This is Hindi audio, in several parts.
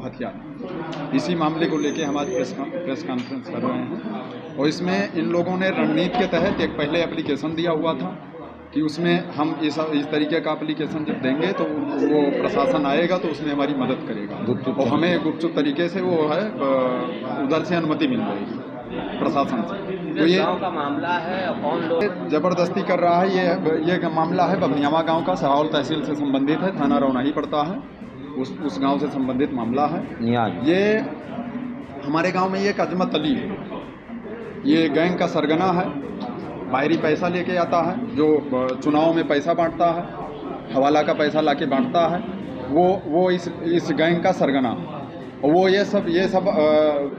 हथियार। इसी मामले को लेके हम आज प्रेस कॉन्फ्रेंस कर रहे हैं और इसमें इन लोगों ने रणनीति के तहत एक पहले एप्लीकेशन दिया हुआ था कि उसमें हम इस तरीके का एप्लीकेशन जब देंगे तो वो प्रशासन आएगा तो उसमें हमारी मदद करेगा और हमें गुपचुप तरीके से वो है उधर से अनुमति मिल जाएगी प्रशासन से। तो ये गांव का मामला है, कौन लोग जबरदस्ती कर रहा है। ये मामला है बभनियावा गांव का, सहावल तहसील से संबंधित है, थाना रौनाही पड़ता है, उस गांव से संबंधित मामला है। ये हमारे गांव में ये एक अजमत अली है, ये गैंग का सरगना है, बाहरी पैसा लेके आता है, जो चुनाव में पैसा बांटता है, हवाला का पैसा लाके बांटता है, वो इस गैंग का सरगना। और वो ये सब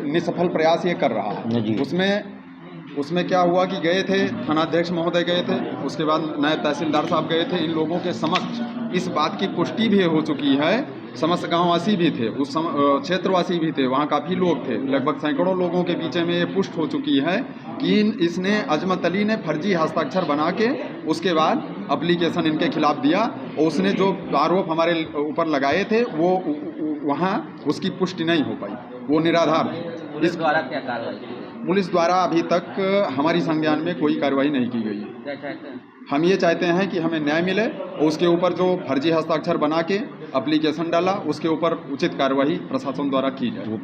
निसफल प्रयास ये कर रहा है। उसमें क्या हुआ कि गए थे, थानाध्यक्ष महोदय गए थे, उसके बाद नायब तहसीलदार साहब गए थे। इन लोगों के समक्ष इस बात की पुष्टि भी हो चुकी है, समस्त गांववासी भी थे, उस क्षेत्रवासी भी थे, वहाँ काफ़ी लोग थे, लगभग सैकड़ों लोगों के बीच में ये पुष्ट हो चुकी है कि इसने अजमत अली ने फर्जी हस्ताक्षर बना के उसके बाद एप्लीकेशन इनके खिलाफ दिया और उसने जो आरोप हमारे ऊपर लगाए थे वो वहाँ उसकी पुष्टि नहीं हो पाई, वो निराधार। पुलिस द्वारा क्या कार्रवाई? पुलिस द्वारा अभी तक हमारी संज्ञान में कोई कार्रवाई नहीं की गई है। क्या चाहते हैं? हम ये चाहते हैं कि हमें न्याय मिले और उसके ऊपर जो फर्जी हस्ताक्षर बना के एप्लीकेशन डाला उसके ऊपर उचित कार्रवाई प्रशासन द्वारा की जाए, वो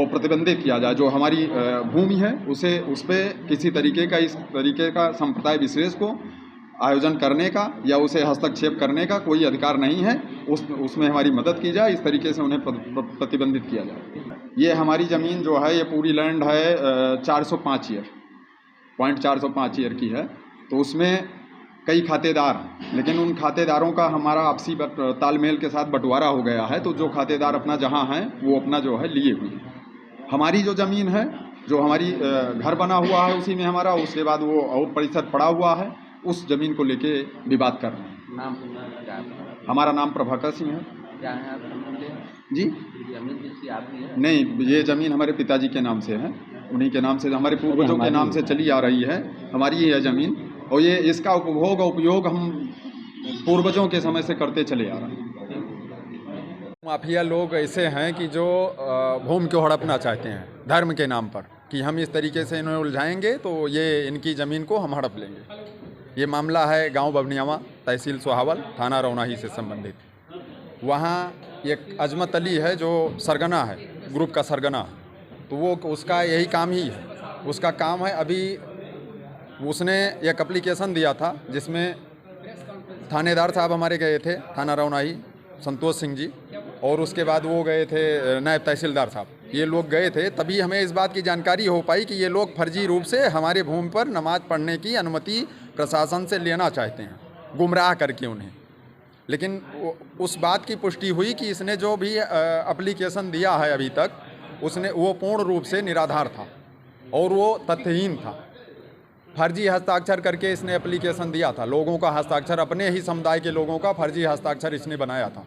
प्रतिबंधित किया जाए। जो हमारी भूमि है उस पर किसी तरीके का, इस तरीके का संप्रदाय विशेष को आयोजन करने का या उसे हस्तक्षेप करने का कोई अधिकार नहीं है, उसमें हमारी मदद की जाए, इस तरीके से उन्हें प्रतिबंधित किया जाए। ये हमारी ज़मीन जो है ये पूरी लैंड है 405 ईयर की है, तो उसमें कई खातेदार हैं, लेकिन उन खातेदारों का हमारा आपसी तालमेल के साथ बंटवारा हो गया है। तो जो खातेदार अपना जहां हैं वो अपना जो है लिए हुए हैं। हमारी जो ज़मीन है, जो हमारी घर बना हुआ है उसी में हमारा, उसके बाद वो और परिसर पड़ा हुआ है, उस ज़मीन को लेके विवाद कर रहे हैं। नाम हमारा नाम प्रभाकर सिंह है। क्या है आप जी? जमीन किसी आपकी है? नहीं, ये ज़मीन हमारे पिताजी के नाम से है, उन्हीं के नाम से, हमारे पूर्वजों के नाम से चली आ रही है, हमारी ही है ज़मीन। और ये इसका उपभोग और उपयोग हम पूर्वजों के समय से करते चले आ रहे हैं। माफिया लोग ऐसे हैं कि जो भूमि को हड़पना चाहते हैं धर्म के नाम पर, कि हम इस तरीके से इन्हें उलझाएंगे तो ये इनकी ज़मीन को हम हड़प लेंगे। ये मामला है गांव बभनियावा, तहसील सोहावल, थाना रौनाही से संबंधित। वहाँ एक अजमत अली है जो सरगना है, ग्रुप का सरगना, तो वो उसका यही काम ही है। उसका काम है, अभी उसने एक एप्लीकेशन दिया था जिसमें थानेदार साहब हमारे गए थे, थाना रौनाही संतोष सिंह जी, और उसके बाद वो गए थे नायब तहसीलदार साहब, ये लोग गए थे। तभी हमें इस बात की जानकारी हो पाई कि ये लोग फर्जी रूप से हमारे भूमि पर नमाज पढ़ने की अनुमति प्रशासन से लेना चाहते हैं, गुमराह करके उन्हें। लेकिन उस बात की पुष्टि हुई कि इसने जो भी एप्लीकेशन दिया है अभी तक, उसने वो पूर्ण रूप से निराधार था और वो तथ्यहीन था। फर्जी हस्ताक्षर करके इसने एप्लीकेशन दिया था, लोगों का हस्ताक्षर, अपने ही समुदाय के लोगों का फर्जी हस्ताक्षर इसने बनाया था।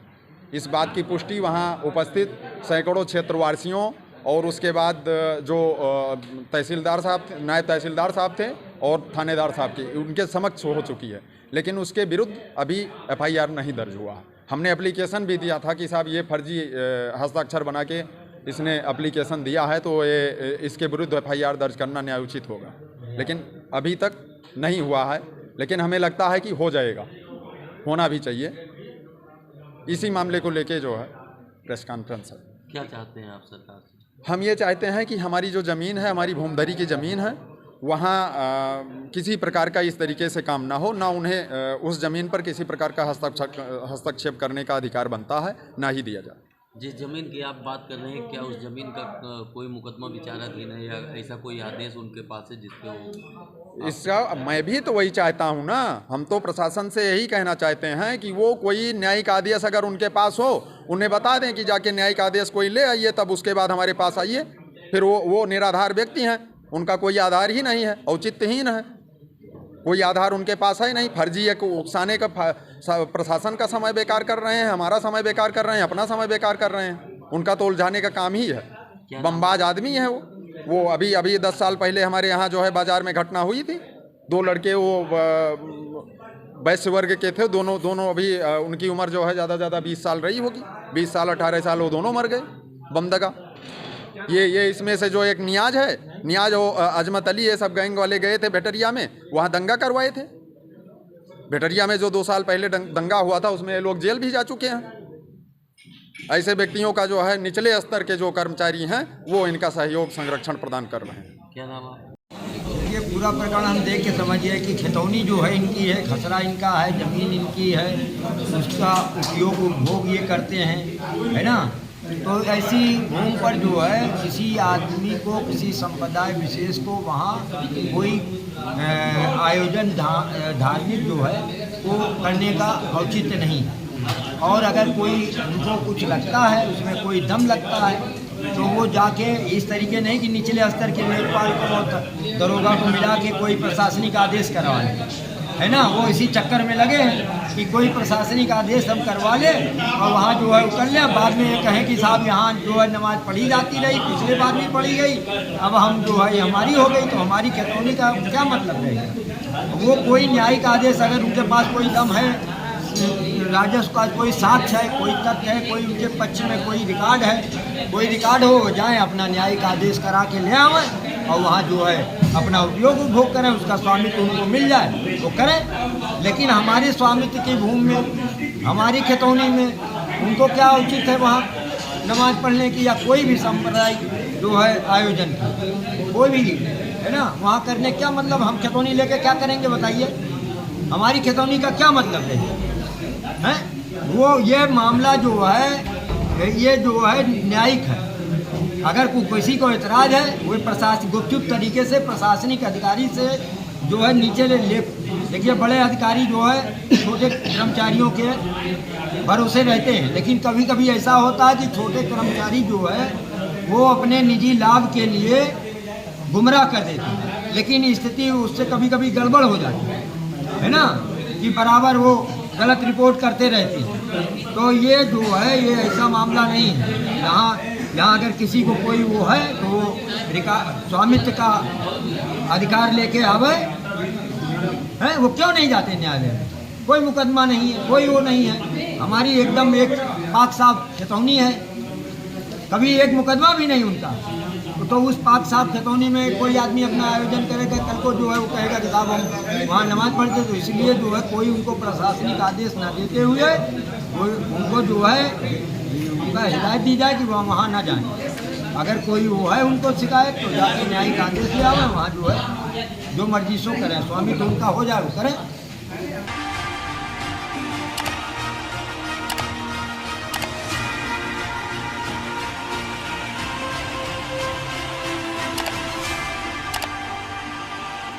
इस बात की पुष्टि वहाँ उपस्थित सैकड़ों क्षेत्रवासियों और उसके बाद जो तहसीलदार साहब, नायब तहसीलदार साहब थे और थानेदार साहब की, उनके समक्ष हो चुकी है। लेकिन उसके विरुद्ध अभी FIR नहीं दर्ज हुआ। हमने एप्लीकेशन भी दिया था कि साहब ये फर्जी हस्ताक्षर बना के इसने एप्लीकेशन दिया है, तो ये इसके विरुद्ध FIR दर्ज करना न्यायोचित होगा, लेकिन अभी तक नहीं हुआ है। लेकिन हमें लगता है कि हो जाएगा, होना भी चाहिए। इसी मामले को लेके जो है प्रेस कॉन्फ्रेंस है। क्या चाहते हैं आप सरकार से? हम ये चाहते हैं कि हमारी जो ज़मीन है, हमारी भूमधरी की ज़मीन है, वहाँ किसी प्रकार का इस तरीके से काम ना हो, ना उन्हें उस ज़मीन पर किसी प्रकार का हस्तक्षेप करने का अधिकार बनता है, ना ही दिया जाए। जिस जमीन की आप बात कर रहे हैं, क्या उस जमीन का कोई मुकदमा विचाराधीन है या ऐसा कोई आदेश उनके पास है जिसपे वो? इसका मैं भी तो वही चाहता हूँ ना। हम तो प्रशासन से यही कहना चाहते हैं कि वो कोई न्यायिक आदेश अगर उनके पास हो, उन्हें बता दें कि जाके न्यायिक आदेश कोई ले आइए, तब उसके बाद हमारे पास आइए। फिर वो निराधार व्यक्ति हैं, उनका कोई आधार ही नहीं है, औचित्यहीन है, कोई आधार उनके पास है नहीं। फर्जी एक उकसाने का प्रशासन का समय बेकार कर रहे हैं, हमारा समय बेकार कर रहे हैं, अपना समय बेकार कर रहे हैं। उनका तो उलझाने का काम ही है, बमबाज आदमी है वो। अभी 10 साल पहले हमारे यहाँ जो है बाजार में घटना हुई थी, 2 लड़के वो वैश्य वर्ग के थे, दोनों अभी उनकी उम्र जो है ज़्यादा 20 साल रही होगी, 20 साल 18 साल, वो दोनों मर गए बमदगा। ये इसमें से जो एक नियाज है, नियाज वो अजमत अली, ये सब गैंग वाले गए थे भेटरिया में, वहाँ दंगा करवाए थे। भेटरिया में जो 2 साल पहले दंगा हुआ था, उसमें ये लोग जेल भी जा चुके हैं। ऐसे व्यक्तियों का जो है निचले स्तर के जो कर्मचारी हैं वो इनका सहयोग संरक्षण प्रदान कर रहे हैं। क्या नाम है? ये पूरा प्रकरण हम देख के समझिए कि खितौनी जो है इनकी है, खसरा इनका है, ज़मीन इनकी है, उसका उपयोग उपभोग ये करते हैं, है ना। तो ऐसी भूमि पर जो है किसी आदमी को, किसी संप्रदाय विशेष को वहाँ कोई आयोजन धार्मिक जो है वो करने का औचित्य नहीं। और अगर कोई उनको कुछ लगता है, उसमें कोई दम लगता है, तो वो जाके इस तरीके नहीं कि निचले स्तर के लेखपाल को, दरोगा को मिला के कोई प्रशासनिक आदेश करवा ले, है ना। वो इसी चक्कर में लगे हैं कि कोई प्रशासनिक आदेश हम करवा ले और वहाँ जो है वो कर ले। बाद में ये कहें कि साहब यहाँ जो है नमाज पढ़ी जाती रही, पिछले बार भी पढ़ी गई, अब हम जो है हमारी हो गई, तो हमारी खितौनी का क्या मतलब रहेगा। वो कोई न्यायिक आदेश, अगर उनके पास कोई दम है, राजस्व का कोई साक्ष्य है, कोई तथ्य है, कोई उनके पक्ष में कोई रिकॉर्ड है, कोई रिकॉर्ड हो जाए, अपना न्यायिक आदेश करा के ले आवे और वहाँ जो है अपना उपयोग उपभोग करें, उसका स्वामित्व उनको मिल जाए तो करें। लेकिन हमारे स्वामित्व की भूमि में, हमारी खितौनी में उनको क्या उचित है वहाँ नमाज पढ़ने की, या कोई भी संप्रदाय जो है आयोजन की, कोई भी, है ना, वहाँ करने क्या मतलब। हम खितौनी लेके क्या करेंगे बताइए, हमारी खितौनी का क्या मतलब है। वो ये मामला जो है ये जो है न्यायिक है। अगर किसी को एतराज़ है, वो गुपचुप तरीके से प्रशासनिक अधिकारी से जो है नीचे ले देखिए, बड़े अधिकारी जो है छोटे कर्मचारियों के भरोसे रहते हैं, लेकिन कभी कभी ऐसा होता है कि छोटे कर्मचारी जो है वो अपने निजी लाभ के लिए गुमराह कर देते हैं, लेकिन स्थिति उससे कभी कभी गड़बड़ हो जाती है ना, कि बराबर वो गलत रिपोर्ट करते रहते हैं। तो ये जो है ये ऐसा मामला नहीं है। यहाँ अगर किसी को कोई वो है तो वो स्वामित्व का अधिकार लेके आवे है, वो क्यों नहीं जाते न्यायालय में। कोई मुकदमा नहीं है, कोई वो नहीं है। हमारी एकदम एक पाक साफ खितौनी है, कभी एक मुकदमा भी नहीं उनका। तो उस पाक साफ खितौनी में कोई आदमी अपना आयोजन करेगा, कल को जो है वो कहेगा कि साहब हम वहाँ नमाज पढ़ते। तो इसलिए जो है कोई उनको प्रशासनिक आदेश ना देते हुए उनको जो है उनका हिदायत दी जाए कि वहाँ ना जाएं। अगर कोई वो है उनको शिकायत, तो जाके न्यायिक आदेश ले आवे, वहाँ जो है जो मर्जी सो करें, स्वामी तो उनका हो जाए वो करें।